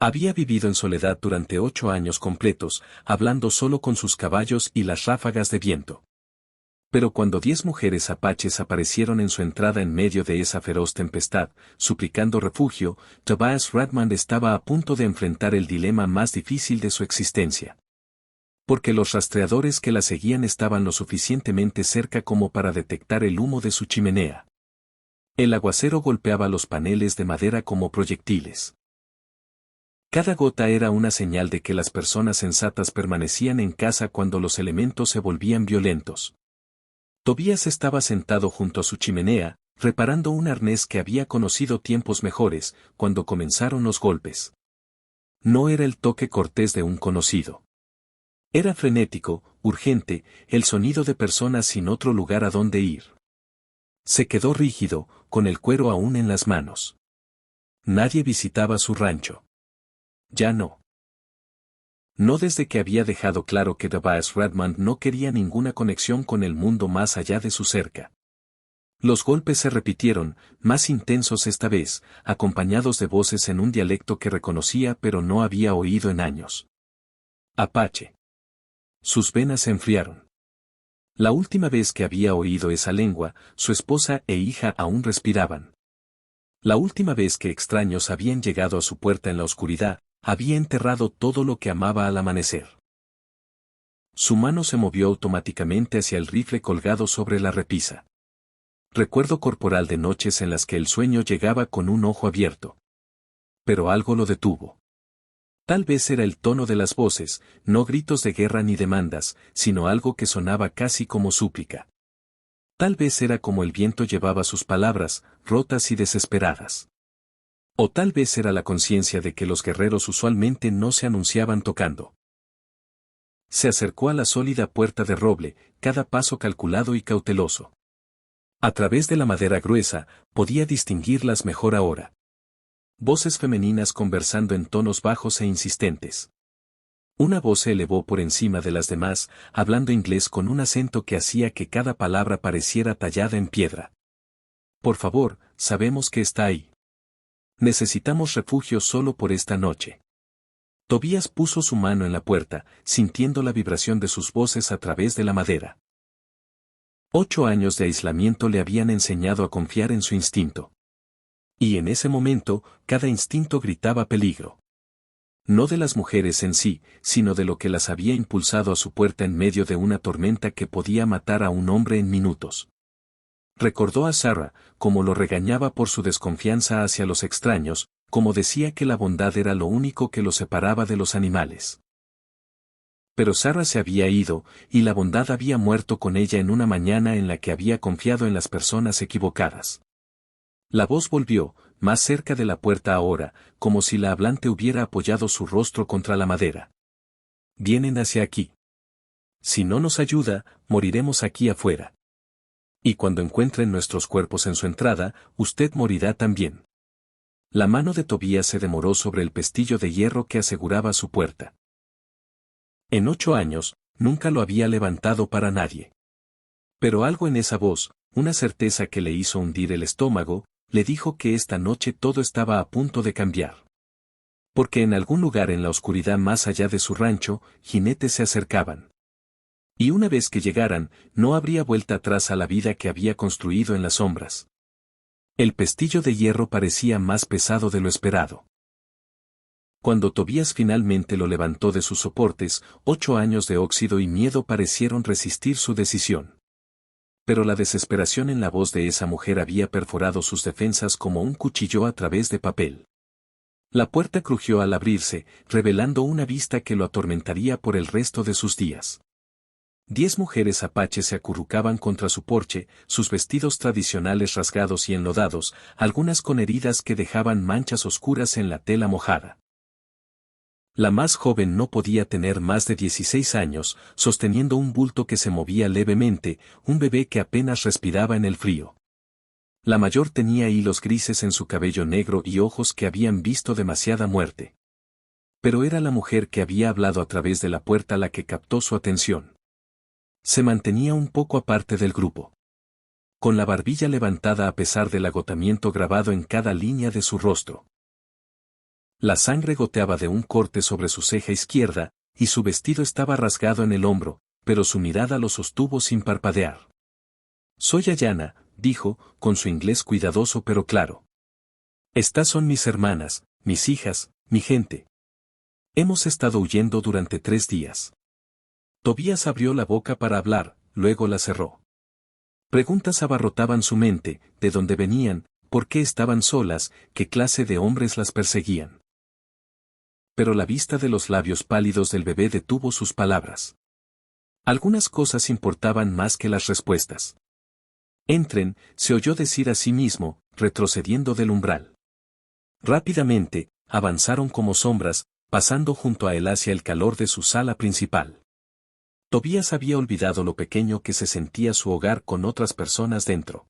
Había vivido en soledad durante 8 años completos, hablando solo con sus caballos y las ráfagas de viento. Pero cuando 10 mujeres apaches aparecieron en su entrada en medio de esa feroz tempestad, suplicando refugio, Tobias Redmond estaba a punto de enfrentar el dilema más difícil de su existencia. Porque los rastreadores que la seguían estaban lo suficientemente cerca como para detectar el humo de su chimenea. El aguacero golpeaba los paneles de madera como proyectiles. Cada gota era una señal de que las personas sensatas permanecían en casa cuando los elementos se volvían violentos. Tobías estaba sentado junto a su chimenea, reparando un arnés que había conocido tiempos mejores, cuando comenzaron los golpes. No era el toque cortés de un conocido. Era frenético, urgente, el sonido de personas sin otro lugar a donde ir. Se quedó rígido, con el cuero aún en las manos. Nadie visitaba su rancho. Ya no. No desde que había dejado claro que Tobias Redmond no quería ninguna conexión con el mundo más allá de su cerca. Los golpes se repitieron, más intensos esta vez, acompañados de voces en un dialecto que reconocía pero no había oído en años. Apache. Sus venas se enfriaron. La última vez que había oído esa lengua, su esposa e hija aún respiraban. La última vez que extraños habían llegado a su puerta en la oscuridad, había enterrado todo lo que amaba al amanecer. Su mano se movió automáticamente hacia el rifle colgado sobre la repisa. Recuerdo corporal de noches en las que el sueño llegaba con un ojo abierto. Pero algo lo detuvo. Tal vez era el tono de las voces, no gritos de guerra ni demandas, sino algo que sonaba casi como súplica. Tal vez era como el viento llevaba sus palabras, rotas y desesperadas. O tal vez era la conciencia de que los guerreros usualmente no se anunciaban tocando. Se acercó a la sólida puerta de roble, cada paso calculado y cauteloso. A través de la madera gruesa, podía distinguirlas mejor ahora. Voces femeninas conversando en tonos bajos e insistentes. Una voz se elevó por encima de las demás, hablando inglés con un acento que hacía que cada palabra pareciera tallada en piedra. Por favor, sabemos que está ahí. Necesitamos refugio solo por esta noche. Tobías puso su mano en la puerta, sintiendo la vibración de sus voces a través de la madera. 8 años de aislamiento le habían enseñado a confiar en su instinto. Y en ese momento, cada instinto gritaba peligro. No de las mujeres en sí, sino de lo que las había impulsado a su puerta en medio de una tormenta que podía matar a un hombre en minutos. Recordó a Sarah, como lo regañaba por su desconfianza hacia los extraños, como decía que la bondad era lo único que los separaba de los animales. Pero Sarah se había ido, y la bondad había muerto con ella en una mañana en la que había confiado en las personas equivocadas. La voz volvió, más cerca de la puerta ahora, como si la hablante hubiera apoyado su rostro contra la madera. Vienen hacia aquí. Si no nos ayuda, moriremos aquí afuera. Y cuando encuentren nuestros cuerpos en su entrada, usted morirá también. La mano de Tobías se demoró sobre el pestillo de hierro que aseguraba su puerta. En 8 años, nunca lo había levantado para nadie. Pero algo en esa voz, una certeza que le hizo hundir el estómago, le dijo que esta noche todo estaba a punto de cambiar. Porque en algún lugar en la oscuridad más allá de su rancho, jinetes se acercaban. Y una vez que llegaran, no habría vuelta atrás a la vida que había construido en las sombras. El pestillo de hierro parecía más pesado de lo esperado. Cuando Tobías finalmente lo levantó de sus soportes, 8 años de óxido y miedo parecieron resistir su decisión. Pero la desesperación en la voz de esa mujer había perforado sus defensas como un cuchillo a través de papel. La puerta crujió al abrirse, revelando una vista que lo atormentaría por el resto de sus días. 10 mujeres apaches se acurrucaban contra su porche, sus vestidos tradicionales rasgados y enlodados, algunas con heridas que dejaban manchas oscuras en la tela mojada. La más joven no podía tener más de 16 años, sosteniendo un bulto que se movía levemente, un bebé que apenas respiraba en el frío. La mayor tenía hilos grises en su cabello negro y ojos que habían visto demasiada muerte. Pero era la mujer que había hablado a través de la puerta la que captó su atención. Se mantenía un poco aparte del grupo. Con la barbilla levantada a pesar del agotamiento grabado en cada línea de su rostro. La sangre goteaba de un corte sobre su ceja izquierda, y su vestido estaba rasgado en el hombro, pero su mirada lo sostuvo sin parpadear. Soy Ayanna, dijo, con su inglés cuidadoso pero claro. Estas son mis hermanas, mis hijas, mi gente. Hemos estado huyendo durante 3 días. Tobías abrió la boca para hablar, luego la cerró. Preguntas abarrotaban su mente, de dónde venían, por qué estaban solas, qué clase de hombres las perseguían. Pero la vista de los labios pálidos del bebé detuvo sus palabras. Algunas cosas importaban más que las respuestas. Entren, se oyó decir a sí mismo, retrocediendo del umbral. Rápidamente, avanzaron como sombras, pasando junto a él hacia el calor de su sala principal. Tobías había olvidado lo pequeño que se sentía su hogar con otras personas dentro.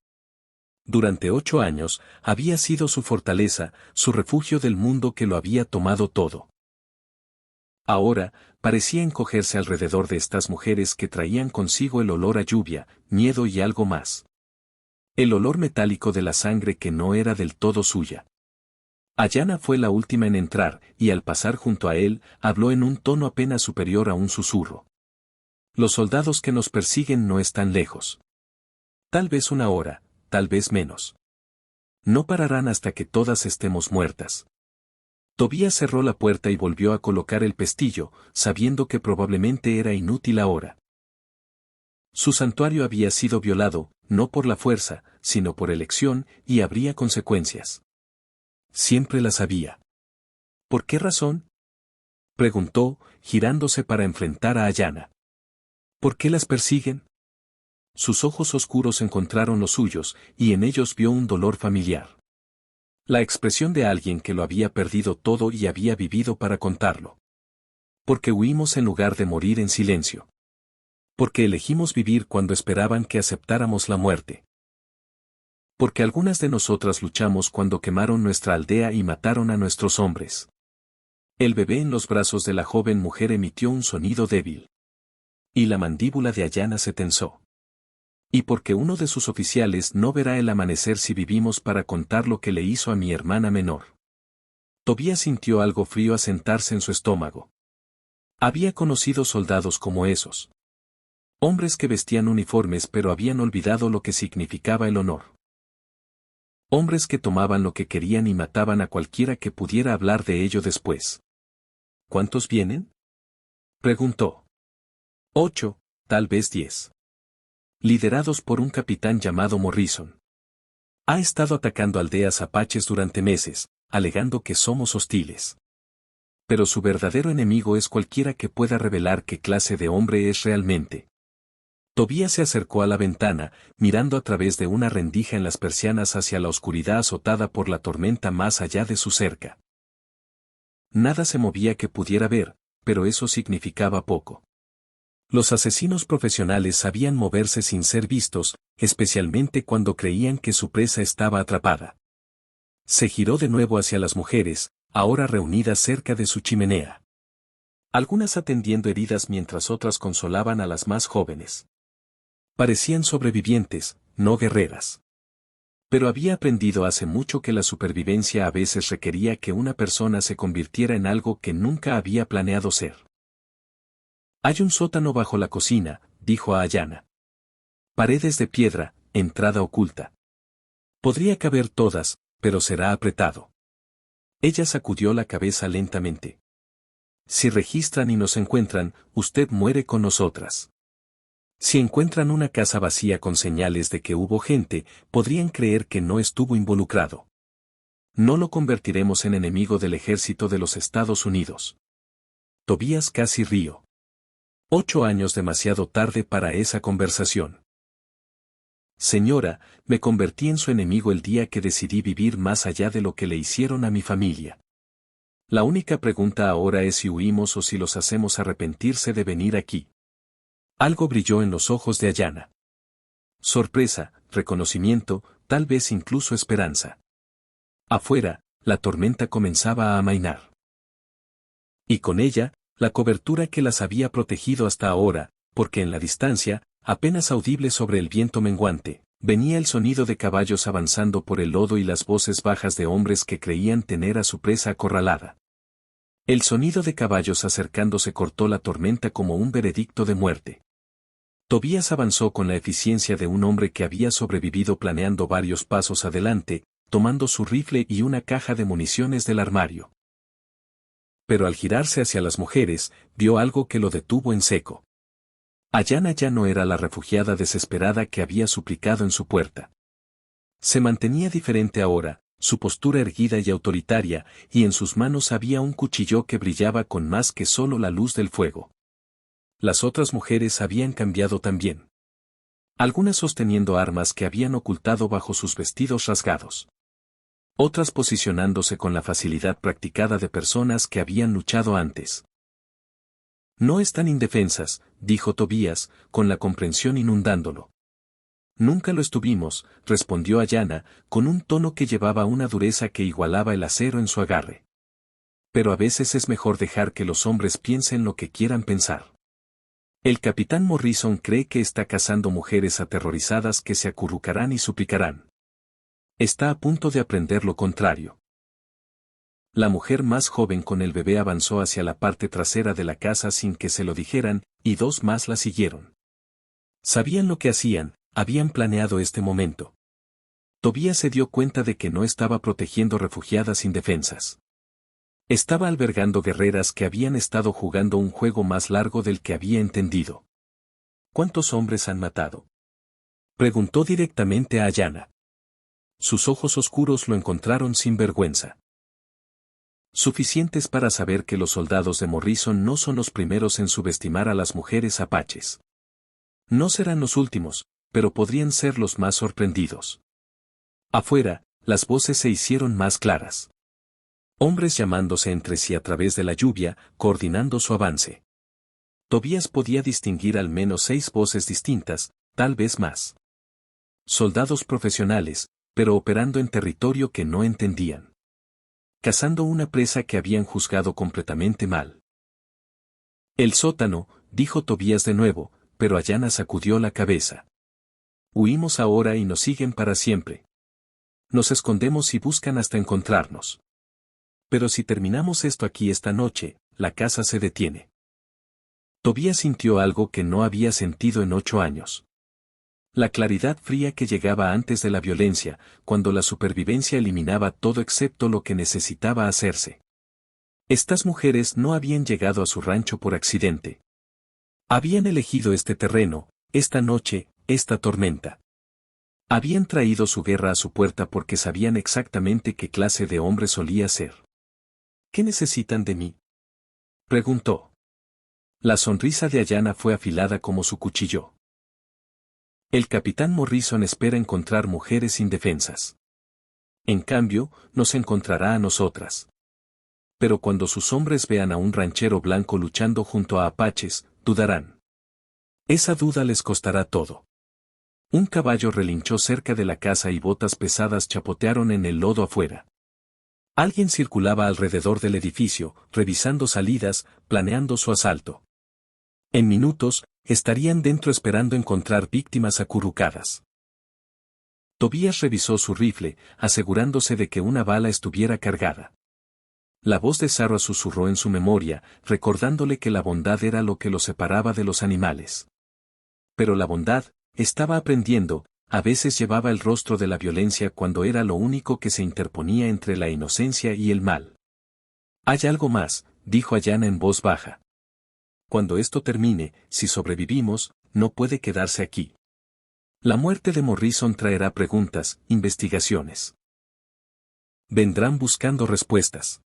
Durante 8 años, había sido su fortaleza, su refugio del mundo que lo había tomado todo. Ahora, parecía encogerse alrededor de estas mujeres que traían consigo el olor a lluvia, miedo y algo más. El olor metálico de la sangre que no era del todo suya. Ayanna fue la última en entrar, y al pasar junto a él, habló en un tono apenas superior a un susurro. Los soldados que nos persiguen no están lejos. Tal vez 1 hora, tal vez menos. No pararán hasta que todas estemos muertas. Tobías cerró la puerta y volvió a colocar el pestillo, sabiendo que probablemente era inútil ahora. Su santuario había sido violado, no por la fuerza, sino por elección, y habría consecuencias. Siempre las había. ¿Por qué razón? Preguntó, girándose para enfrentar a Ayanna. ¿Por qué las persiguen? Sus ojos oscuros encontraron los suyos, y en ellos vio un dolor familiar. La expresión de alguien que lo había perdido todo y había vivido para contarlo. Porque huimos en lugar de morir en silencio. Porque elegimos vivir cuando esperaban que aceptáramos la muerte. Porque algunas de nosotras luchamos cuando quemaron nuestra aldea y mataron a nuestros hombres. El bebé en los brazos de la joven mujer emitió un sonido débil. Y la mandíbula de Ayanna se tensó. Y porque uno de sus oficiales no verá el amanecer si vivimos para contar lo que le hizo a mi hermana menor. Tobías sintió algo frío asentarse en su estómago. Había conocido soldados como esos. Hombres que vestían uniformes pero habían olvidado lo que significaba el honor. Hombres que tomaban lo que querían y mataban a cualquiera que pudiera hablar de ello después. ¿Cuántos vienen? Preguntó. 8, tal vez 10. Liderados por un capitán llamado Morrison. Ha estado atacando aldeas apaches durante meses, alegando que somos hostiles. Pero su verdadero enemigo es cualquiera que pueda revelar qué clase de hombre es realmente. Tobías se acercó a la ventana, mirando a través de una rendija en las persianas hacia la oscuridad azotada por la tormenta más allá de su cerca. Nada se movía que pudiera ver, pero eso significaba poco. Los asesinos profesionales sabían moverse sin ser vistos, especialmente cuando creían que su presa estaba atrapada. Se giró de nuevo hacia las mujeres, ahora reunidas cerca de su chimenea. Algunas atendiendo heridas mientras otras consolaban a las más jóvenes. Parecían sobrevivientes, no guerreras. Pero había aprendido hace mucho que la supervivencia a veces requería que una persona se convirtiera en algo que nunca había planeado ser. Hay un sótano bajo la cocina, dijo a Ayanna. Paredes de piedra, entrada oculta. Podría caber todas, pero será apretado. Ella sacudió la cabeza lentamente. Si registran y nos encuentran, usted muere con nosotras. Si encuentran una casa vacía con señales de que hubo gente, podrían creer que no estuvo involucrado. No lo convertiremos en enemigo del ejército de los Estados Unidos. Tobías casi rió. 8 años demasiado tarde para esa conversación. Señora, me convertí en su enemigo el día que decidí vivir más allá de lo que le hicieron a mi familia. La única pregunta ahora es si huimos o si los hacemos arrepentirse de venir aquí. Algo brilló en los ojos de Ayanna. Sorpresa, reconocimiento, tal vez incluso esperanza. Afuera, la tormenta comenzaba a amainar. Y con ella, la cobertura que las había protegido hasta ahora, porque en la distancia, apenas audible sobre el viento menguante, Venía el sonido de caballos avanzando por el lodo y las voces bajas de hombres que creían tener a su presa acorralada. El sonido de caballos acercándose cortó la tormenta como un veredicto de muerte. Tobías avanzó con la eficiencia de un hombre que había sobrevivido planeando varios pasos adelante, tomando su rifle y una caja de municiones del armario. Pero al girarse hacia las mujeres, vio algo que lo detuvo en seco. Ayanna ya no era la refugiada desesperada que había suplicado en su puerta. Se mantenía diferente ahora, su postura erguida y autoritaria, y en sus manos había un cuchillo que brillaba con más que solo la luz del fuego. Las otras mujeres habían cambiado también. Algunas sosteniendo armas que habían ocultado bajo sus vestidos rasgados. Otras posicionándose con la facilidad practicada de personas que habían luchado antes. No están indefensas, dijo Tobías, con la comprensión inundándolo. Nunca lo estuvimos, respondió Ayanna, con un tono que llevaba una dureza que igualaba el acero en su agarre. Pero a veces es mejor dejar que los hombres piensen lo que quieran pensar. El capitán Morrison cree que está cazando mujeres aterrorizadas que se acurrucarán y suplicarán. Está a punto de aprender lo contrario. La mujer más joven con el bebé avanzó hacia la parte trasera de la casa sin que se lo dijeran, y dos más la siguieron. Sabían lo que hacían, habían planeado este momento. Tobías se dio cuenta de que no estaba protegiendo refugiadas indefensas. Estaba albergando guerreras que habían estado jugando un juego más largo del que había entendido. ¿Cuántos hombres han matado?, preguntó directamente a Ayanna. Sus ojos oscuros lo encontraron sin vergüenza. Suficientes para saber que los soldados de Morrison no son los primeros en subestimar a las mujeres apaches. No serán los últimos, pero podrían ser los más sorprendidos. Afuera, las voces se hicieron más claras. Hombres llamándose entre sí a través de la lluvia, coordinando su avance. Tobías podía distinguir al menos 6 voces distintas, tal vez más. Soldados profesionales, pero operando en territorio que no entendían. Cazando una presa que habían juzgado completamente mal. El sótano, dijo Tobías de nuevo, pero Ayanna sacudió la cabeza. Huimos ahora y nos siguen para siempre. Nos escondemos y buscan hasta encontrarnos. Pero si terminamos esto aquí esta noche, la casa se detiene. Tobías sintió algo que no había sentido en 8 años. La claridad fría que llegaba antes de la violencia, cuando la supervivencia eliminaba todo excepto lo que necesitaba hacerse. Estas mujeres no habían llegado a su rancho por accidente. Habían elegido este terreno, esta noche, esta tormenta. Habían traído su guerra a su puerta porque sabían exactamente qué clase de hombre solía ser. ¿Qué necesitan de mí?, preguntó. La sonrisa de Ayanna fue afilada como su cuchillo. El capitán Morrison espera encontrar mujeres indefensas. En cambio, nos encontrará a nosotras. Pero cuando sus hombres vean a un ranchero blanco luchando junto a apaches, dudarán. Esa duda les costará todo. Un caballo relinchó cerca de la casa y botas pesadas chapotearon en el lodo afuera. Alguien circulaba alrededor del edificio, revisando salidas, planeando su asalto. En minutos, estarían dentro esperando encontrar víctimas acurrucadas. Tobías revisó su rifle, asegurándose de que una bala estuviera cargada. La voz de Sarah susurró en su memoria, recordándole que la bondad era lo que lo separaba de los animales. Pero la bondad, estaba aprendiendo, a veces llevaba el rostro de la violencia cuando era lo único que se interponía entre la inocencia y el mal. Hay algo más, dijo Ayanna en voz baja. Cuando esto termine, si sobrevivimos, no puede quedarse aquí. La muerte de Morrison traerá preguntas, investigaciones. Vendrán buscando respuestas.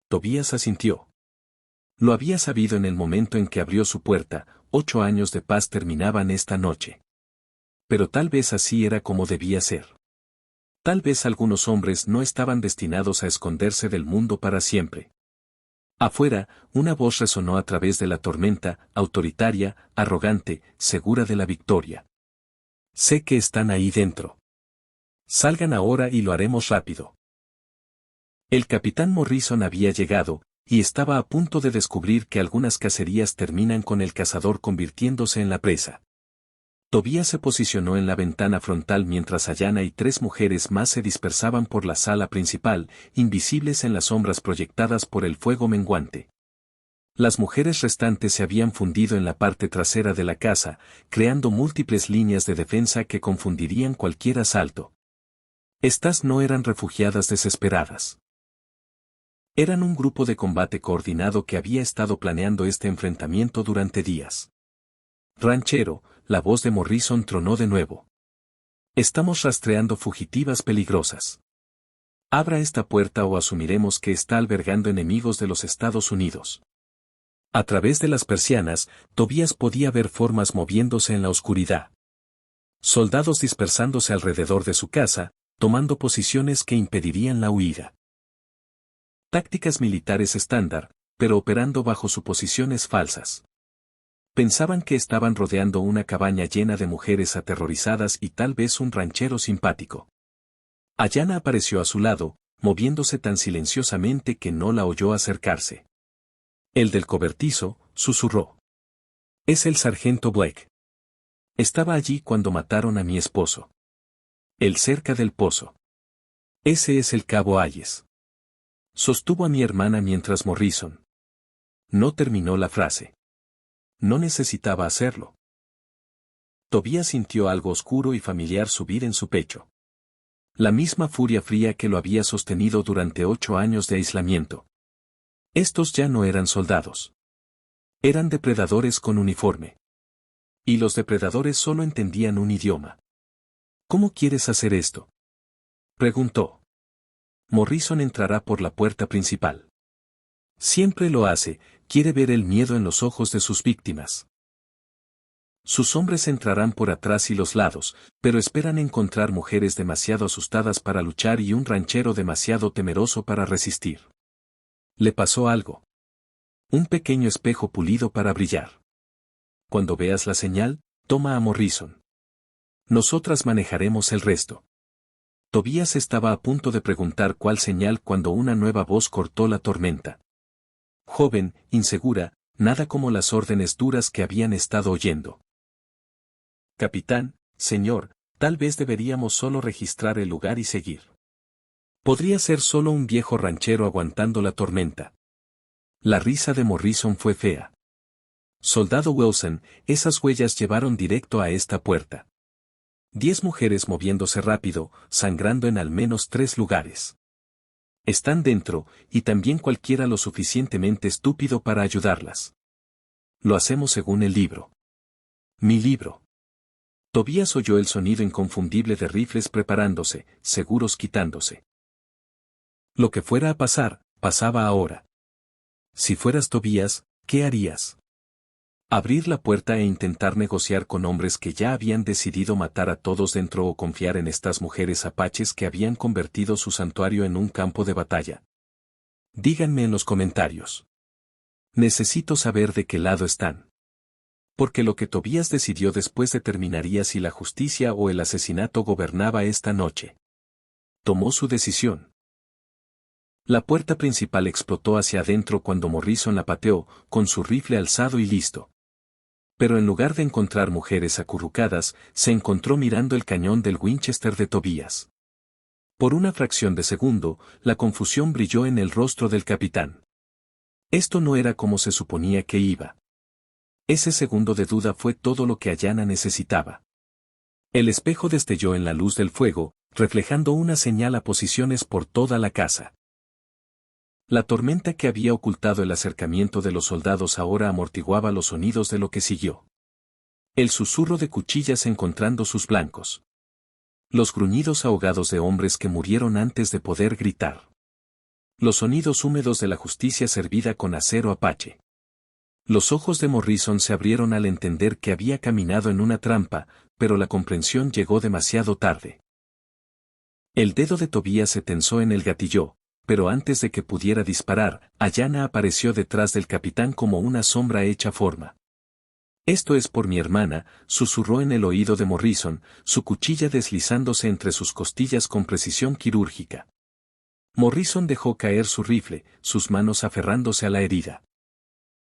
Tobías asintió. Lo había sabido en el momento en que abrió su puerta, 8 años de paz terminaban esta noche. Pero tal vez así era como debía ser. Tal vez algunos hombres no estaban destinados a esconderse del mundo para siempre. Afuera, una voz resonó a través de la tormenta, autoritaria, arrogante, segura de la victoria. Sé que están ahí dentro. Salgan ahora y lo haremos rápido. El capitán Morrison había llegado, y estaba a punto de descubrir que algunas cacerías terminan con el cazador convirtiéndose en la presa. Tobías se posicionó en la ventana frontal mientras Ayanna y 3 mujeres más se dispersaban por la sala principal, invisibles en las sombras proyectadas por el fuego menguante. Las mujeres restantes se habían fundido en la parte trasera de la casa, creando múltiples líneas de defensa que confundirían cualquier asalto. Estas no eran refugiadas desesperadas. Eran un grupo de combate coordinado que había estado planeando este enfrentamiento durante días. Ranchero, la voz de Morrison tronó de nuevo. Estamos rastreando fugitivas peligrosas. Abra esta puerta o asumiremos que está albergando enemigos de los Estados Unidos. A través de las persianas, Tobías podía ver formas moviéndose en la oscuridad. Soldados dispersándose alrededor de su casa, tomando posiciones que impedirían la huida. Tácticas militares estándar, pero operando bajo suposiciones falsas. Pensaban que estaban rodeando una cabaña llena de mujeres aterrorizadas y tal vez un ranchero simpático. Ayanna apareció a su lado, moviéndose tan silenciosamente que no la oyó acercarse. El del cobertizo, susurró. Es el sargento Black. Estaba allí cuando mataron a mi esposo. El cerca del pozo. Ese es el cabo Hayes. Sostuvo a mi hermana mientras Morrison. No terminó la frase. No necesitaba hacerlo. Tobías sintió algo oscuro y familiar subir en su pecho. La misma furia fría que lo había sostenido durante 8 años de aislamiento. Estos ya no eran soldados. Eran depredadores con uniforme. Y los depredadores solo entendían un idioma. ¿Cómo quieres hacer esto?, preguntó. Morrison entrará por la puerta principal. Siempre lo hace, quiere ver el miedo en los ojos de sus víctimas. Sus hombres entrarán por atrás y los lados, pero esperan encontrar mujeres demasiado asustadas para luchar y un ranchero demasiado temeroso para resistir. Le pasó algo. Un pequeño espejo pulido para brillar. Cuando veas la señal, toma a Morrison. Nosotras manejaremos el resto. Tobías estaba a punto de preguntar cuál señal cuando una nueva voz cortó la tormenta. Joven, insegura, nada como las órdenes duras que habían estado oyendo. Capitán, señor, tal vez deberíamos solo registrar el lugar y seguir. Podría ser solo un viejo ranchero aguantando la tormenta. La risa de Morrison fue fea. Soldado Wilson, esas huellas llevaron directo a esta puerta. 10 mujeres moviéndose rápido, sangrando en al menos 3 lugares. Están dentro, y también cualquiera lo suficientemente estúpido para ayudarlas. Lo hacemos según el libro. Mi libro. Tobías oyó el sonido inconfundible de rifles preparándose, seguros quitándose. Lo que fuera a pasar, pasaba ahora. Si fueras Tobías, ¿qué harías? Abrir la puerta e intentar negociar con hombres que ya habían decidido matar a todos dentro o confiar en estas mujeres apaches que habían convertido su santuario en un campo de batalla. Díganme en los comentarios. Necesito saber de qué lado están. Porque lo que Tobías decidió después determinaría si la justicia o el asesinato gobernaba esta noche. Tomó su decisión. La puerta principal explotó hacia adentro cuando Morrison la pateó, con su rifle alzado y listo. Pero en lugar de encontrar mujeres acurrucadas, se encontró mirando el cañón del Winchester de Tobías. Por una fracción de segundo, la confusión brilló en el rostro del capitán. Esto no era como se suponía que iba. Ese segundo de duda fue todo lo que Ayanna necesitaba. El espejo destelló en la luz del fuego, reflejando una señal a posiciones por toda la casa. La tormenta que había ocultado el acercamiento de los soldados ahora amortiguaba los sonidos de lo que siguió. El susurro de cuchillas encontrando sus blancos. Los gruñidos ahogados de hombres que murieron antes de poder gritar. Los sonidos húmedos de la justicia servida con acero apache. Los ojos de Morrison se abrieron al entender que había caminado en una trampa, pero la comprensión llegó demasiado tarde. El dedo de Tobías se tensó en el gatillo, pero antes de que pudiera disparar, Ayanna apareció detrás del capitán como una sombra hecha forma. Esto es por mi hermana, susurró en el oído de Morrison, su cuchilla deslizándose entre sus costillas con precisión quirúrgica. Morrison dejó caer su rifle, sus manos aferrándose a la herida.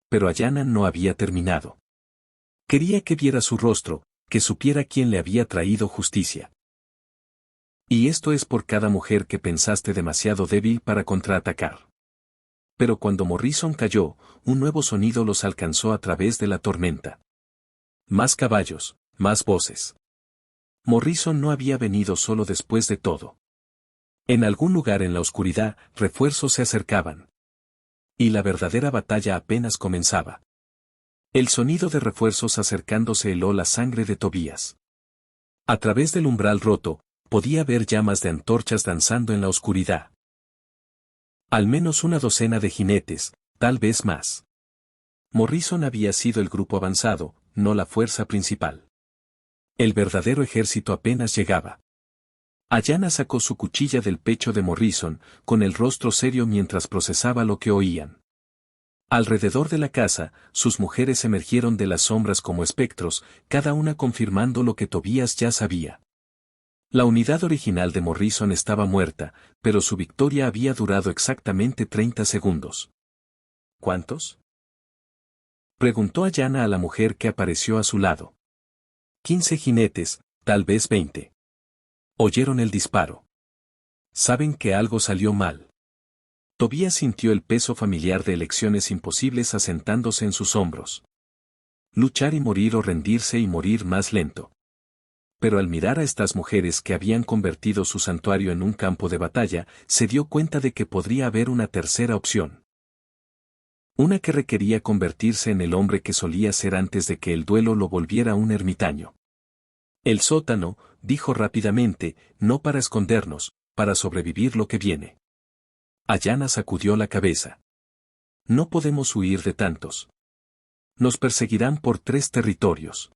Pero Ayanna no había terminado. Quería que viera su rostro, que supiera quién le había traído justicia. Y esto es por cada mujer que pensaste demasiado débil para contraatacar. Pero cuando Morrison cayó, un nuevo sonido los alcanzó a través de la tormenta. Más caballos, más voces. Morrison no había venido solo después de todo. En algún lugar en la oscuridad, refuerzos se acercaban. Y la verdadera batalla apenas comenzaba. El sonido de refuerzos acercándose heló la sangre de Tobías. A través del umbral roto, podía ver llamas de antorchas danzando en la oscuridad. Al menos una docena de jinetes, tal vez más. Morrison había sido el grupo avanzado, no la fuerza principal. El verdadero ejército apenas llegaba. Ayanna sacó su cuchilla del pecho de Morrison, con el rostro serio mientras procesaba lo que oían. Alrededor de la casa, sus mujeres emergieron de las sombras como espectros, cada una confirmando lo que Tobías ya sabía. La unidad original de Morrison estaba muerta, pero su victoria había durado exactamente 30 segundos. ¿Cuántos? Preguntó Ayanna a la mujer que apareció a su lado. 15 jinetes, tal vez 20. Oyeron el disparo. Saben que algo salió mal. Tobías sintió el peso familiar de elecciones imposibles asentándose en sus hombros. Luchar y morir o rendirse y morir más lento. Pero al mirar a estas mujeres que habían convertido su santuario en un campo de batalla, se dio cuenta de que podría haber una tercera opción. Una que requería convertirse en el hombre que solía ser antes de que el duelo lo volviera un ermitaño. El sótano, dijo rápidamente, no para escondernos, para sobrevivir lo que viene. Ayanna sacudió la cabeza. No podemos huir de tantos. Nos perseguirán por 3 territorios.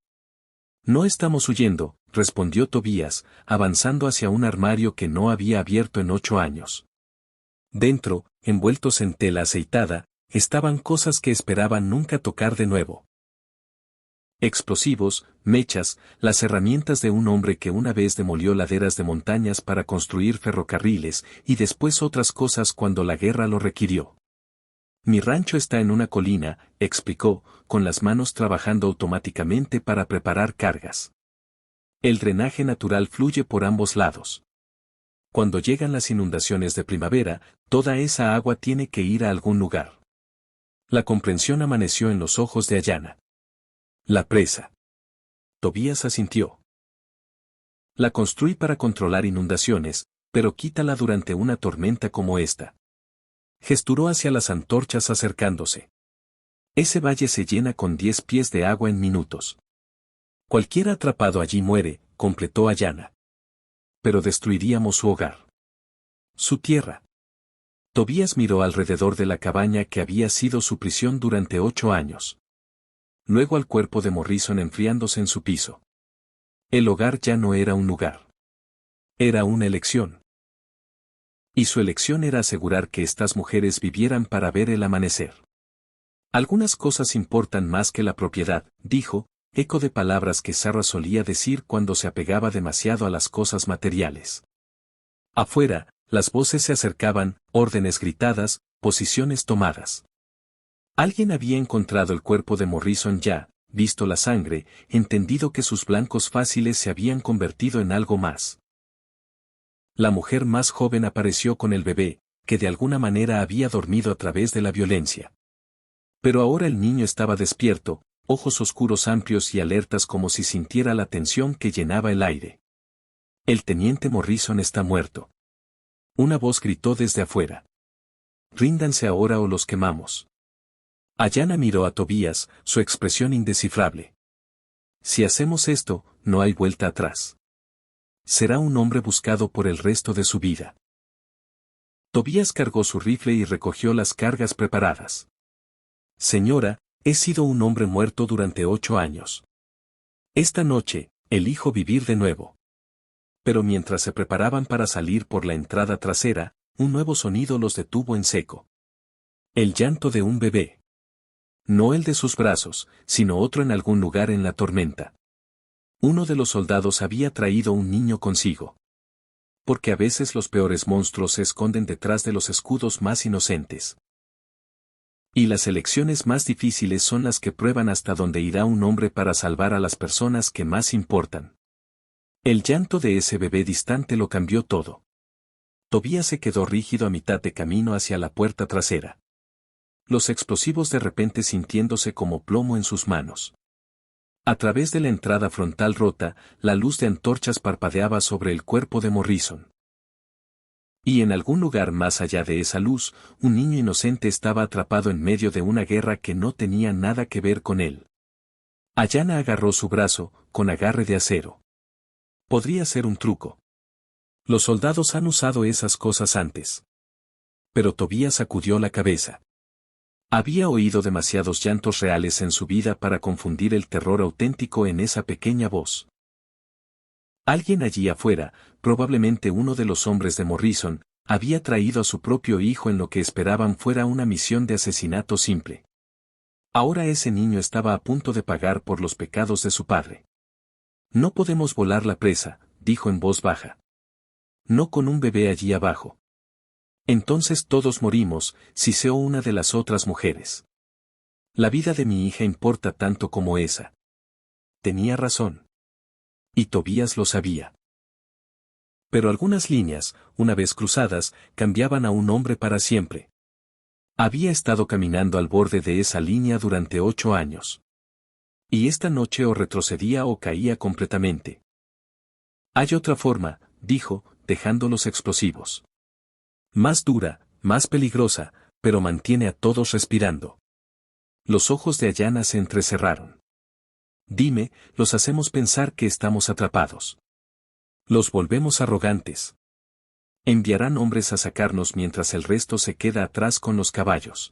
No estamos huyendo, respondió Tobías, avanzando hacia un armario que no había abierto en 8 años. Dentro, envueltos en tela aceitada, estaban cosas que esperaban nunca tocar de nuevo. Explosivos, mechas, las herramientas de un hombre que una vez demolió laderas de montañas para construir ferrocarriles y después otras cosas cuando la guerra lo requirió. Mi rancho está en una colina, explicó, con las manos trabajando automáticamente para preparar cargas. El drenaje natural fluye por ambos lados. Cuando llegan las inundaciones de primavera, toda esa agua tiene que ir a algún lugar. La comprensión amaneció en los ojos de Ayanna. La presa. Tobías asintió. La construí para controlar inundaciones, pero quítala durante una tormenta como esta. Gesturó hacia las antorchas acercándose. Ese valle se llena con 10 pies de agua en minutos. Cualquiera atrapado allí muere, completó Ayanna. Pero destruiríamos su hogar. Su tierra. Tobías miró alrededor de la cabaña que había sido su prisión durante 8 años. Luego al cuerpo de Morrison enfriándose en su piso. El hogar ya no era un lugar. Era una elección. Y su elección era asegurar que estas mujeres vivieran para ver el amanecer. Algunas cosas importan más que la propiedad, dijo, eco de palabras que Sarah solía decir cuando se apegaba demasiado a las cosas materiales. Afuera, las voces se acercaban, órdenes gritadas, posiciones tomadas. Alguien había encontrado el cuerpo de Morrison ya, visto la sangre, entendido que sus blancos fáciles se habían convertido en algo más. La mujer más joven apareció con el bebé, que de alguna manera había dormido a través de la violencia. Pero ahora el niño estaba despierto, ojos oscuros amplios y alertas como si sintiera la tensión que llenaba el aire. El teniente Morrison está muerto. Una voz gritó desde afuera. Ríndanse ahora o los quemamos. Ayanna miró a Tobías, su expresión indescifrable. Si hacemos esto, no hay vuelta atrás. Será un hombre buscado por el resto de su vida. Tobías cargó su rifle y recogió las cargas preparadas. Señora, he sido un hombre muerto durante 8 años. Esta noche, elijo vivir de nuevo. Pero mientras se preparaban para salir por la entrada trasera, un nuevo sonido los detuvo en seco. El llanto de un bebé. No el de sus brazos, sino otro en algún lugar en la tormenta. Uno de los soldados había traído un niño consigo. Porque a veces los peores monstruos se esconden detrás de los escudos más inocentes. Y las elecciones más difíciles son las que prueban hasta dónde irá un hombre para salvar a las personas que más importan. El llanto de ese bebé distante lo cambió todo. Tobías se quedó rígido a mitad de camino hacia la puerta trasera. Los explosivos de repente sintiéndose como plomo en sus manos. A través de la entrada frontal rota, la luz de antorchas parpadeaba sobre el cuerpo de Morrison. Y en algún lugar más allá de esa luz, un niño inocente estaba atrapado en medio de una guerra que no tenía nada que ver con él. Ayanna agarró su brazo, con agarre de acero. Podría ser un truco. Los soldados han usado esas cosas antes. Pero Tobías sacudió la cabeza. Había oído demasiados llantos reales en su vida para confundir el terror auténtico en esa pequeña voz. Alguien allí afuera, probablemente uno de los hombres de Morrison, había traído a su propio hijo en lo que esperaban fuera una misión de asesinato simple. Ahora ese niño estaba a punto de pagar por los pecados de su padre. No podemos volar la presa, dijo en voz baja. No con un bebé allí abajo. Entonces todos morimos, siseó una de las otras mujeres. La vida de mi hija importa tanto como esa. Tenía razón. Y Tobías lo sabía. Pero algunas líneas, una vez cruzadas, cambiaban a un hombre para siempre. Había estado caminando al borde de esa línea durante 8 años. Y esta noche o retrocedía o caía completamente. Hay otra forma, dijo, dejando los explosivos. Más dura, más peligrosa, pero mantiene a todos respirando. Los ojos de Ayanna se entrecerraron. Dime, los hacemos pensar que estamos atrapados. Los volvemos arrogantes. Enviarán hombres a sacarnos mientras el resto se queda atrás con los caballos.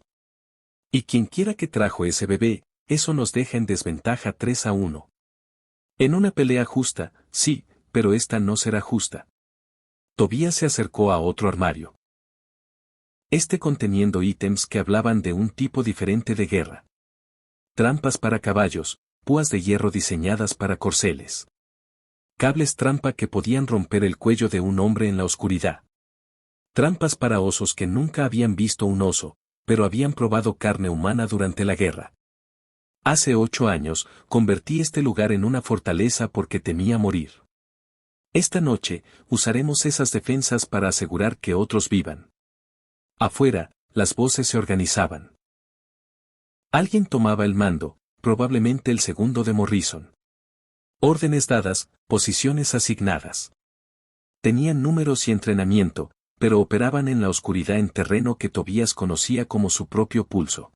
Y quienquiera que trajo ese bebé, eso nos deja en desventaja 3-1. En una pelea justa, sí, pero esta no será justa. Tobías se acercó a otro armario. Conteniendo ítems que hablaban de un tipo diferente de guerra. Trampas para caballos, púas de hierro diseñadas para corceles. Cables trampa que podían romper el cuello de un hombre en la oscuridad. Trampas para osos que nunca habían visto un oso, pero habían probado carne humana durante la guerra. Hace 8 años, convertí este lugar en una fortaleza porque temía morir. Esta noche, usaremos esas defensas para asegurar que otros vivan. Afuera, las voces se organizaban. Alguien tomaba el mando, probablemente el segundo de Morrison. Órdenes dadas, posiciones asignadas. Tenían números y entrenamiento, pero operaban en la oscuridad en terreno que Tobías conocía como su propio pulso.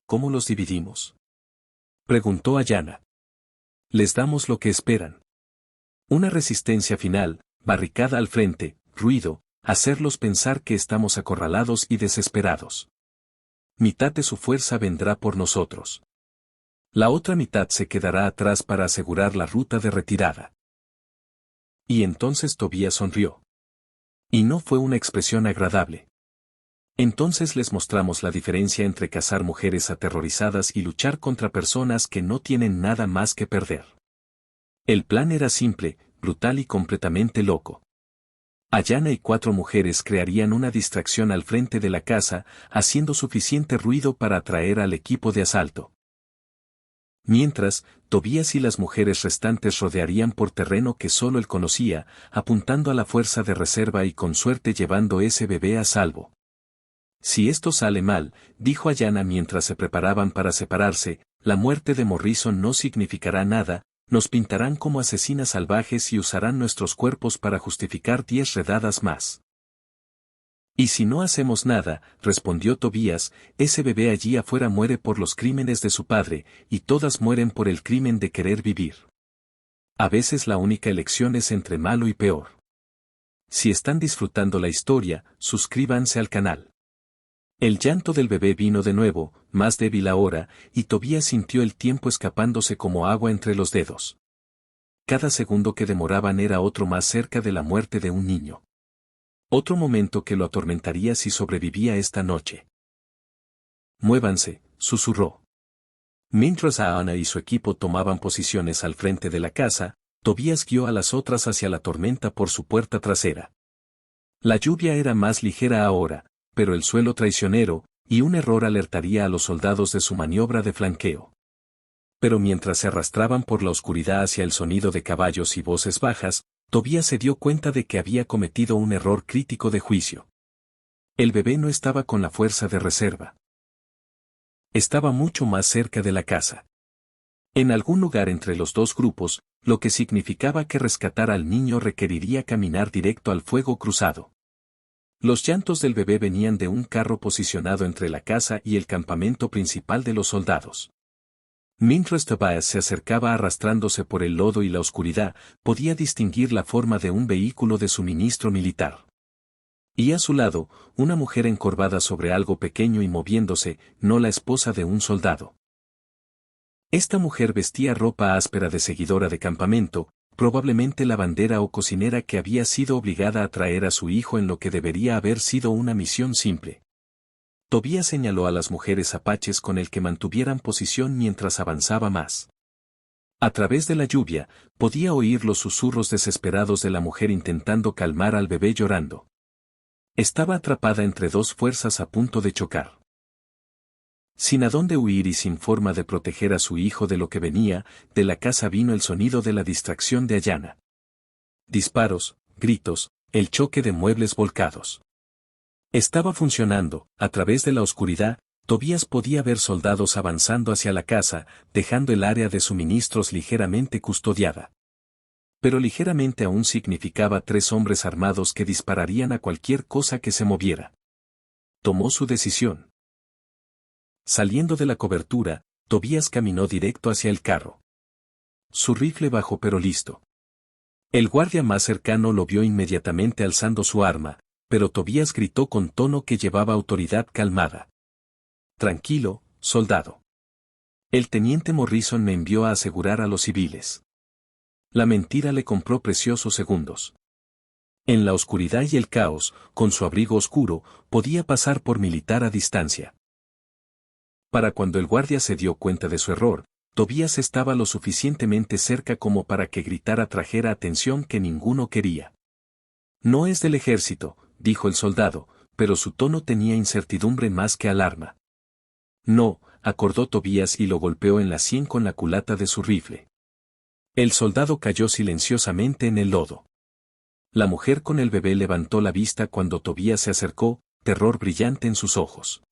¿Cómo los dividimos?, preguntó Ayanna. Les damos lo que esperan. Una resistencia final, barricada al frente, ruido, hacerlos pensar que estamos acorralados y desesperados. Mitad de su fuerza vendrá por nosotros. La otra mitad se quedará atrás para asegurar la ruta de retirada. Y entonces Tobías sonrió. Y no fue una expresión agradable. Entonces les mostramos la diferencia entre cazar mujeres aterrorizadas y luchar contra personas que no tienen nada más que perder. El plan era simple, brutal y completamente loco. Ayanna y 4 mujeres crearían una distracción al frente de la casa, haciendo suficiente ruido para atraer al equipo de asalto. Mientras, Tobías y las mujeres restantes rodearían por terreno que solo él conocía, apuntando a la fuerza de reserva y con suerte llevando ese bebé a salvo. Si esto sale mal, dijo Ayanna mientras se preparaban para separarse, la muerte de Morrison no significará nada, nos pintarán como asesinas salvajes y usarán nuestros cuerpos para justificar 10 redadas más. Y si no hacemos nada, respondió Tobías, ese bebé allí afuera muere por los crímenes de su padre, y todas mueren por el crimen de querer vivir. A veces la única elección es entre malo y peor. Si están disfrutando la historia, suscríbanse al canal. El llanto del bebé vino de nuevo, más débil ahora, y Tobías sintió el tiempo escapándose como agua entre los dedos. Cada segundo que demoraban era otro más cerca de la muerte de un niño. Otro momento que lo atormentaría si sobrevivía esta noche. Muévanse, susurró. Mientras Ayanna y su equipo tomaban posiciones al frente de la casa, Tobías guió a las otras hacia la tormenta por su puerta trasera. La lluvia era más ligera ahora, pero el suelo traicionero, y un error alertaría a los soldados de su maniobra de flanqueo. Pero mientras se arrastraban por la oscuridad hacia el sonido de caballos y voces bajas, Tobías se dio cuenta de que había cometido un error crítico de juicio. El bebé no estaba con la fuerza de reserva. Estaba mucho más cerca de la casa. En algún lugar entre los dos grupos, lo que significaba que rescatar al niño requeriría caminar directo al fuego cruzado. Los llantos del bebé venían de un carro posicionado entre la casa y el campamento principal de los soldados. Mientras Tobias se acercaba arrastrándose por el lodo y la oscuridad, podía distinguir la forma de un vehículo de suministro militar. Y a su lado, una mujer encorvada sobre algo pequeño y moviéndose, no la esposa de un soldado. Esta mujer vestía ropa áspera de seguidora de campamento, probablemente lavandera o cocinera que había sido obligada a traer a su hijo en lo que debería haber sido una misión simple. Tobías señaló a las mujeres apaches con el que mantuvieran posición mientras avanzaba más. A través de la lluvia, podía oír los susurros desesperados de la mujer intentando calmar al bebé llorando. Estaba atrapada entre dos fuerzas a punto de chocar. Sin a dónde huir y sin forma de proteger a su hijo de lo que venía, de la casa vino el sonido de la distracción de Ayanna. Disparos, gritos, el choque de muebles volcados. Estaba funcionando. A través de la oscuridad, Tobías podía ver soldados avanzando hacia la casa, dejando el área de suministros ligeramente custodiada. Pero ligeramente aún significaba 3 hombres armados que dispararían a cualquier cosa que se moviera. Tomó su decisión. Saliendo de la cobertura, Tobías caminó directo hacia el carro. Su rifle bajo pero listo. El guardia más cercano lo vio inmediatamente alzando su arma, pero Tobías gritó con tono que llevaba autoridad calmada. Tranquilo, soldado. El teniente Morrison me envió a asegurar a los civiles. La mentira le compró preciosos segundos. En la oscuridad y el caos, con su abrigo oscuro, podía pasar por militar a distancia. Para cuando el guardia se dio cuenta de su error, Tobías estaba lo suficientemente cerca como para que gritara trajera atención que ninguno quería. No es del ejército, dijo el soldado, pero su tono tenía incertidumbre más que alarma. No, acordó Tobías y lo golpeó en la sien con la culata de su rifle. El soldado cayó silenciosamente en el lodo. La mujer con el bebé levantó la vista cuando Tobías se acercó, terror brillante en sus ojos.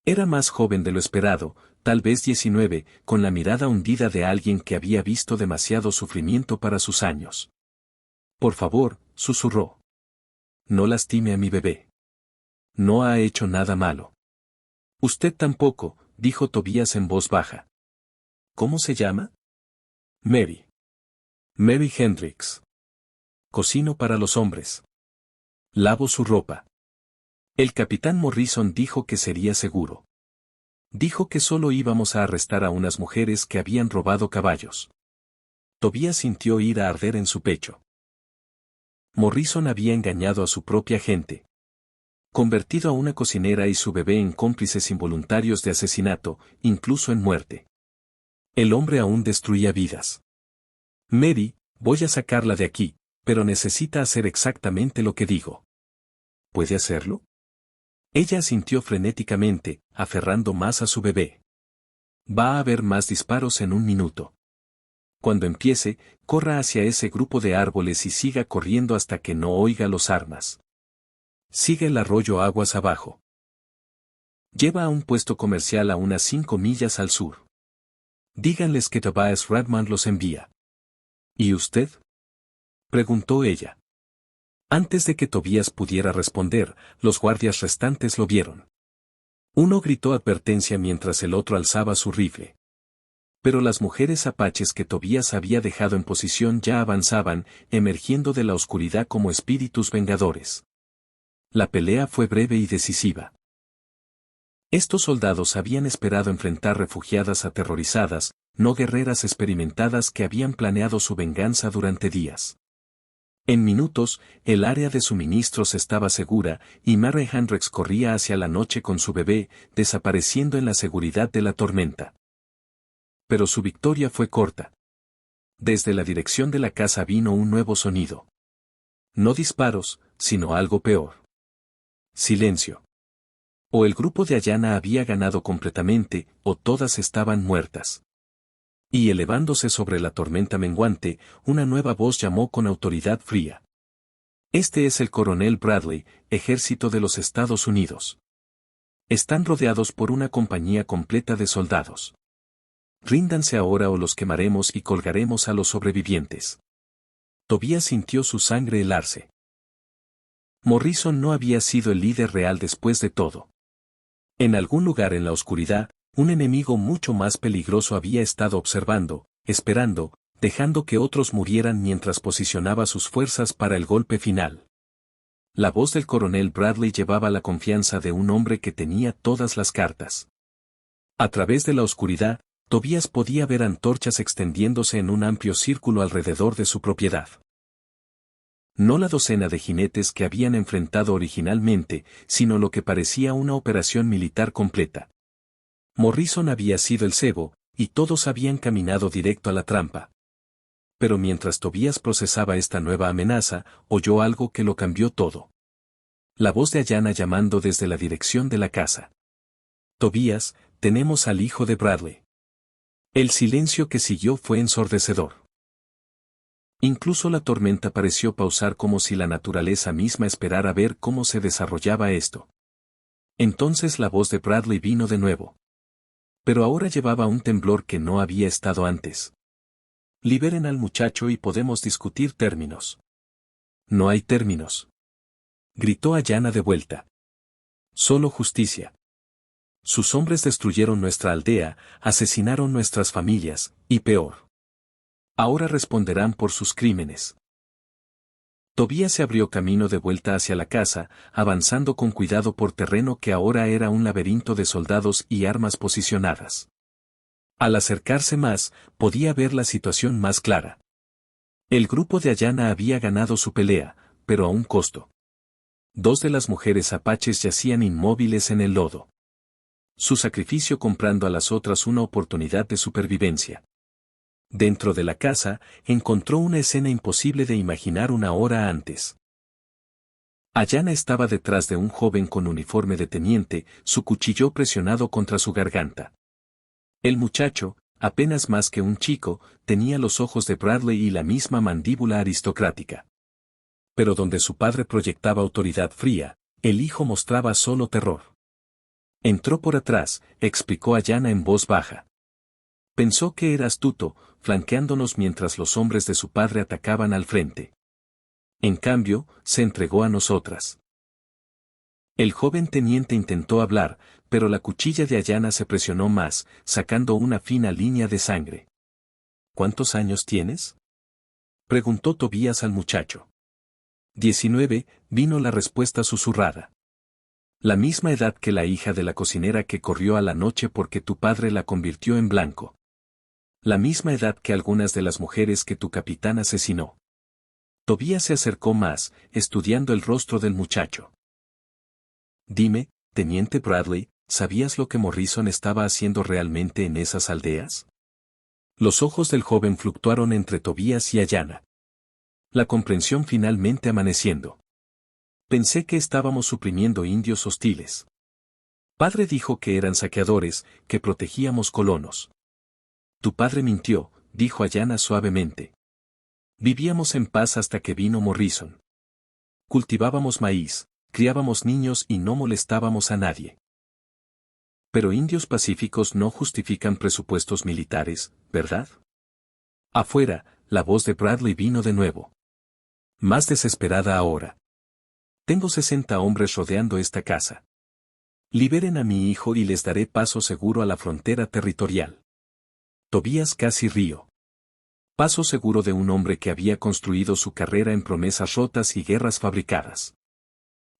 Era más joven de lo esperado, tal vez 19, con la mirada hundida de alguien que había visto demasiado sufrimiento para sus años. Por favor, susurró. No lastime a mi bebé. No ha hecho nada malo. Usted tampoco, dijo Tobías en voz baja. ¿Cómo se llama? Mary. Mary Hendricks. Cocino para los hombres. Lavo su ropa. El capitán Morrison dijo que sería seguro. Dijo que solo íbamos a arrestar a unas mujeres que habían robado caballos. Tobías sintió ira arder en su pecho. Morrison había engañado a su propia gente. Convertido a una cocinera y su bebé en cómplices involuntarios de asesinato, incluso en muerte. El hombre aún destruía vidas. Mary, voy a sacarla de aquí, pero necesita hacer exactamente lo que digo. ¿Puede hacerlo? Ella asintió frenéticamente, aferrando más a su bebé. Va a haber más disparos en un minuto. Cuando empiece, corra hacia ese grupo de árboles y siga corriendo hasta que no oiga los armas. Sigue el arroyo aguas abajo. Lleva a un puesto comercial a unas 5 millas al sur. Díganles que Tobias Redman los envía. ¿Y usted? Preguntó ella. Antes de que Tobías pudiera responder, los guardias restantes lo vieron. Uno gritó advertencia mientras el otro alzaba su rifle. Pero las mujeres apaches que Tobías había dejado en posición ya avanzaban, emergiendo de la oscuridad como espíritus vengadores. La pelea fue breve y decisiva. Estos soldados habían esperado enfrentar refugiadas aterrorizadas, no guerreras experimentadas que habían planeado su venganza durante días. En minutos, el área de suministros estaba segura, y Mary Hendricks corría hacia la noche con su bebé, desapareciendo en la seguridad de la tormenta. Pero su victoria fue corta. Desde la dirección de la casa vino un nuevo sonido. No disparos, sino algo peor. Silencio. O el grupo de Ayanna había ganado completamente, o todas estaban muertas. Y elevándose sobre la tormenta menguante, una nueva voz llamó con autoridad fría. Este es el coronel Bradley, ejército de los Estados Unidos. Están rodeados por una compañía completa de soldados. Ríndanse ahora o los quemaremos y colgaremos a los sobrevivientes. Tobías sintió su sangre helarse. Morrison no había sido el líder real después de todo. En algún lugar en la oscuridad, un enemigo mucho más peligroso había estado observando, esperando, dejando que otros murieran mientras posicionaba sus fuerzas para el golpe final. La voz del coronel Bradley llevaba la confianza de un hombre que tenía todas las cartas. A través de la oscuridad, Tobías podía ver antorchas extendiéndose en un amplio círculo alrededor de su propiedad. No la docena de jinetes que habían enfrentado originalmente, sino lo que parecía una operación militar completa. Morrison había sido el cebo, y todos habían caminado directo a la trampa. Pero mientras Tobías procesaba esta nueva amenaza, oyó algo que lo cambió todo. La voz de Ayanna llamando desde la dirección de la casa. Tobías, tenemos al hijo de Bradley. El silencio que siguió fue ensordecedor. Incluso la tormenta pareció pausar como si la naturaleza misma esperara ver cómo se desarrollaba esto. Entonces la voz de Bradley vino de nuevo. Pero ahora llevaba un temblor que no había estado antes. Liberen al muchacho y podemos discutir términos. No hay términos. Gritó Ayanna de vuelta. Solo justicia. Sus hombres destruyeron nuestra aldea, asesinaron nuestras familias, y peor. Ahora responderán por sus crímenes. Tobías se abrió camino de vuelta hacia la casa, avanzando con cuidado por terreno que ahora era un laberinto de soldados y armas posicionadas. Al acercarse más, podía ver la situación más clara. El grupo de Ayanna había ganado su pelea, pero a un costo. Dos de las mujeres apaches yacían inmóviles en el lodo. Su sacrificio comprando a las otras una oportunidad de supervivencia. Dentro de la casa, encontró una escena imposible de imaginar una hora antes. Ayanna estaba detrás de un joven con uniforme de teniente, su cuchillo presionado contra su garganta. El muchacho, apenas más que un chico, tenía los ojos de Bradley y la misma mandíbula aristocrática. Pero donde su padre proyectaba autoridad fría, el hijo mostraba solo terror. Entró por atrás, explicó Ayanna en voz baja. Pensó que era astuto, flanqueándonos mientras los hombres de su padre atacaban al frente. En cambio, se entregó a nosotras. El joven teniente intentó hablar, pero la cuchilla de Ayanna se presionó más, sacando una fina línea de sangre. ¿Cuántos años tienes? Preguntó Tobías al muchacho. 19, vino la respuesta susurrada. La misma edad que la hija de la cocinera que corrió a la noche porque tu padre la convirtió en blanco. La misma edad que algunas de las mujeres que tu capitán asesinó. Tobías se acercó más, estudiando el rostro del muchacho. Dime, teniente Bradley, ¿sabías lo que Morrison estaba haciendo realmente en esas aldeas? Los ojos del joven fluctuaron entre Tobías y Ayanna. La comprensión finalmente amaneciendo. Pensé que estábamos suprimiendo indios hostiles. Padre dijo que eran saqueadores, que protegíamos colonos. Tu padre mintió, dijo Ayanna suavemente. Vivíamos en paz hasta que vino Morrison. Cultivábamos maíz, criábamos niños y no molestábamos a nadie. Pero indios pacíficos no justifican presupuestos militares, ¿verdad? Afuera, la voz de Bradley vino de nuevo. Más desesperada ahora. Tengo 60 hombres rodeando esta casa. Liberen a mi hijo y les daré paso seguro a la frontera territorial. Tobías casi rió. Paso seguro de un hombre que había construido su carrera en promesas rotas y guerras fabricadas.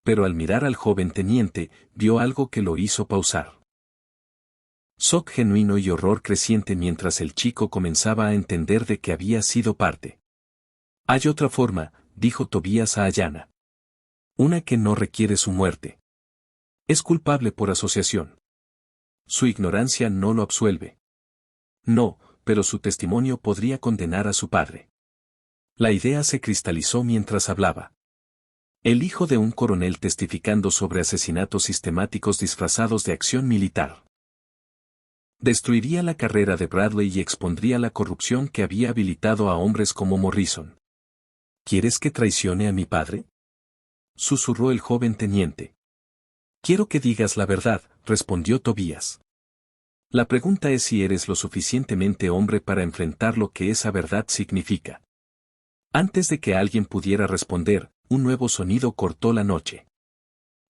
Pero al mirar al joven teniente, vio algo que lo hizo pausar. Shock genuino y horror creciente mientras el chico comenzaba a entender de que había sido parte. Hay otra forma, dijo Tobías a Ayanna. Una que no requiere su muerte. Es culpable por asociación. Su ignorancia no lo absuelve. No, pero su testimonio podría condenar a su padre. La idea se cristalizó mientras hablaba. El hijo de un coronel testificando sobre asesinatos sistemáticos disfrazados de acción militar. Destruiría la carrera de Bradley y expondría la corrupción que había habilitado a hombres como Morrison. ¿Quieres que traicione a mi padre?, susurró el joven teniente. Quiero que digas la verdad, respondió Tobías. La pregunta es si eres lo suficientemente hombre para enfrentar lo que esa verdad significa. Antes de que alguien pudiera responder, un nuevo sonido cortó la noche.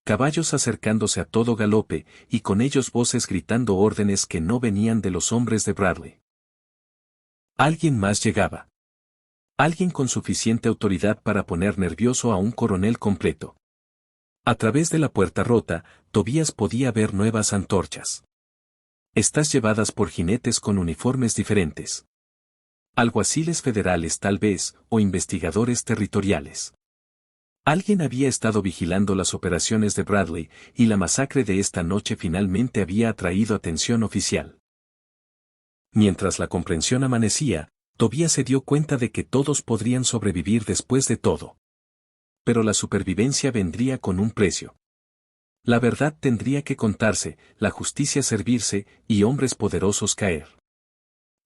Caballos acercándose a todo galope, y con ellos voces gritando órdenes que no venían de los hombres de Bradley. Alguien más llegaba. Alguien con suficiente autoridad para poner nervioso a un coronel completo. A través de la puerta rota, Tobías podía ver nuevas antorchas. Estas llevadas por jinetes con uniformes diferentes. Alguaciles federales tal vez, o investigadores territoriales. Alguien había estado vigilando las operaciones de Bradley, y la masacre de esta noche finalmente había atraído atención oficial. Mientras la comprensión amanecía, Tobías se dio cuenta de que todos podrían sobrevivir después de todo. Pero la supervivencia vendría con un precio. La verdad tendría que contarse, la justicia servirse, y hombres poderosos caer.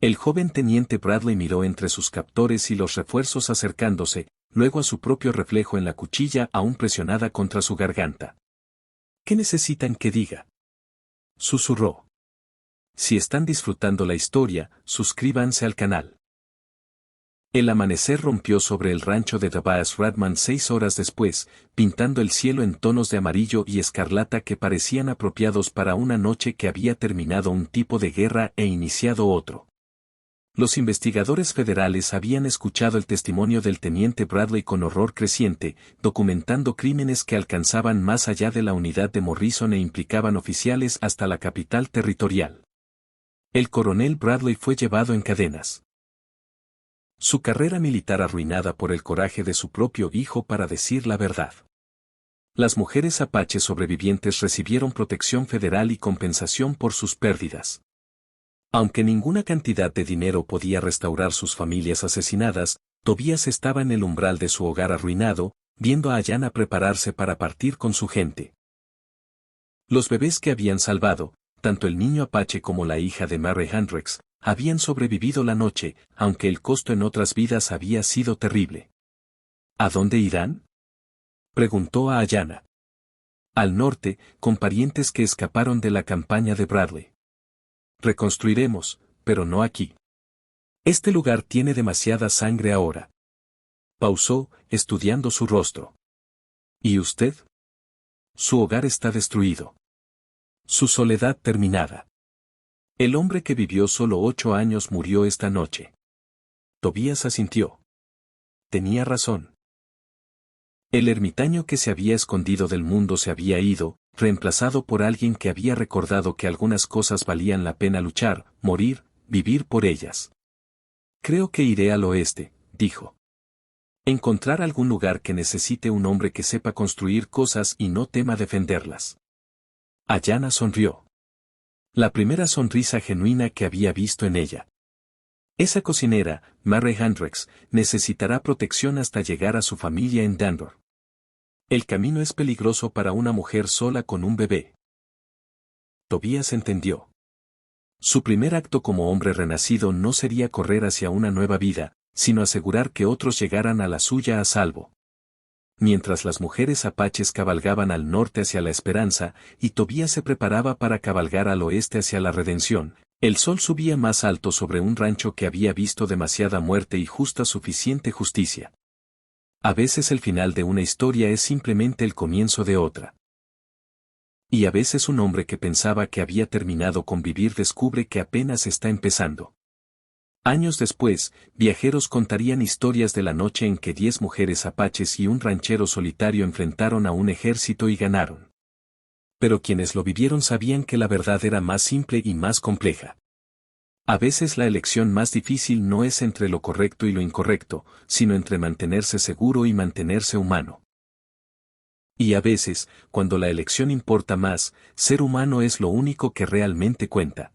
El joven teniente Bradley miró entre sus captores y los refuerzos acercándose, luego a su propio reflejo en la cuchilla aún presionada contra su garganta. ¿Qué necesitan que diga?, susurró. Si están disfrutando la historia, suscríbanse al canal. El amanecer rompió sobre el rancho de Tobias Radman 6 horas después, pintando el cielo en tonos de amarillo y escarlata que parecían apropiados para una noche que había terminado un tipo de guerra e iniciado otro. Los investigadores federales habían escuchado el testimonio del teniente Bradley con horror creciente, documentando crímenes que alcanzaban más allá de la unidad de Morrison e implicaban oficiales hasta la capital territorial. El coronel Bradley fue llevado en cadenas. Su carrera militar arruinada por el coraje de su propio hijo para decir la verdad. Las mujeres apaches sobrevivientes recibieron protección federal y compensación por sus pérdidas. Aunque ninguna cantidad de dinero podía restaurar sus familias asesinadas, Tobías estaba en el umbral de su hogar arruinado, viendo a Ayanna prepararse para partir con su gente. Los bebés que habían salvado, tanto el niño apache como la hija de Mary Hendricks, habían sobrevivido la noche, aunque el costo en otras vidas había sido terrible. ¿A dónde irán?, preguntó a Ayanna. Al norte, con parientes que escaparon de la campaña de Bradley. Reconstruiremos, pero no aquí. Este lugar tiene demasiada sangre ahora. Pausó, estudiando su rostro. ¿Y usted? Su hogar está destruido. Su soledad terminada. El hombre que vivió solo 8 años murió esta noche. Tobías asintió. Tenía razón. El ermitaño que se había escondido del mundo se había ido, reemplazado por alguien que había recordado que algunas cosas valían la pena luchar, morir, vivir por ellas. Creo que iré al oeste, dijo. Encontrar algún lugar que necesite un hombre que sepa construir cosas y no tema defenderlas. Ayanna sonrió. La primera sonrisa genuina que había visto en ella. Esa cocinera, Mary Hendricks, necesitará protección hasta llegar a su familia en Denver. El camino es peligroso para una mujer sola con un bebé. Tobías entendió. Su primer acto como hombre renacido no sería correr hacia una nueva vida, sino asegurar que otros llegaran a la suya a salvo. Mientras las mujeres apaches cabalgaban al norte hacia la esperanza, y Tobías se preparaba para cabalgar al oeste hacia la redención, el sol subía más alto sobre un rancho que había visto demasiada muerte y justa suficiente justicia. A veces el final de una historia es simplemente el comienzo de otra. Y a veces un hombre que pensaba que había terminado con vivir descubre que apenas está empezando. Años después, viajeros contarían historias de la noche en que 10 mujeres apaches y un ranchero solitario enfrentaron a un ejército y ganaron. Pero quienes lo vivieron sabían que la verdad era más simple y más compleja. A veces la elección más difícil no es entre lo correcto y lo incorrecto, sino entre mantenerse seguro y mantenerse humano. Y a veces, cuando la elección importa más, ser humano es lo único que realmente cuenta.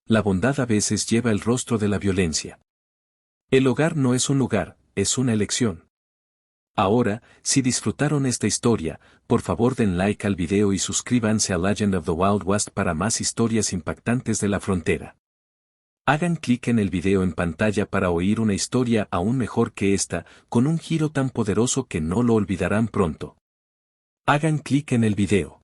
La bondad a veces lleva el rostro de la violencia. El hogar no es un lugar, es una elección. Ahora, si disfrutaron esta historia, por favor den like al video y suscríbanse a Legend of the Wild West para más historias impactantes de la frontera. Hagan clic en el video en pantalla para oír una historia aún mejor que esta, con un giro tan poderoso que no lo olvidarán pronto. Hagan clic en el video.